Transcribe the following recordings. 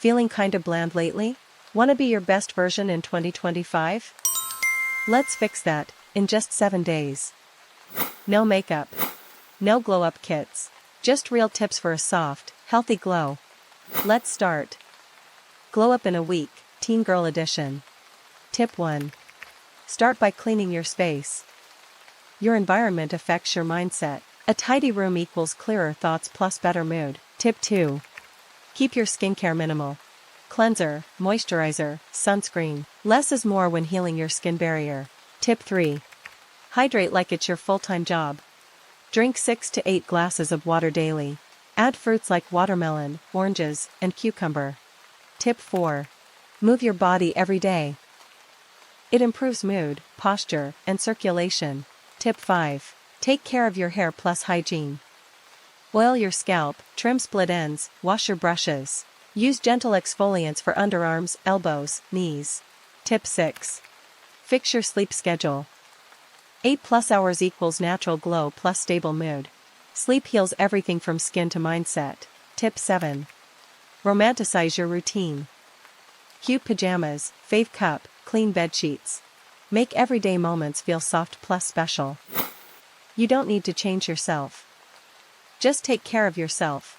Feeling kinda bland lately? Wanna be your best version in 2025? Let's fix that, in just 7 days. No makeup. No glow-up kits. Just real tips for a soft, healthy glow. Let's start. Glow up in a week, Teen Girl Edition. Tip 1. Start by cleaning your space. Your environment affects your mindset. A tidy room equals clearer thoughts plus better mood. Tip 2. Keep your skincare minimal. Cleanser, moisturizer, sunscreen. Less is more when healing your skin barrier. Tip 3. Hydrate like it's your full-time job. Drink 6 to 8 glasses of water daily. Add fruits like watermelon, oranges, and cucumber. Tip 4. Move your body every day. It improves mood, posture, and circulation. Tip 5. Take care of your hair plus hygiene. Oil your scalp, trim split ends, wash your brushes. Use gentle exfoliants for underarms, elbows, knees. Tip 6. Fix your sleep schedule. 8+ hours equals natural glow plus stable mood. Sleep heals everything from skin to mindset. Tip 7. Romanticize your routine. Cute pajamas, fave cup, clean bed sheets. Make everyday moments feel soft plus special. You don't need to change yourself. Just take care of yourself.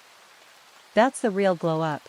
That's the real glow up.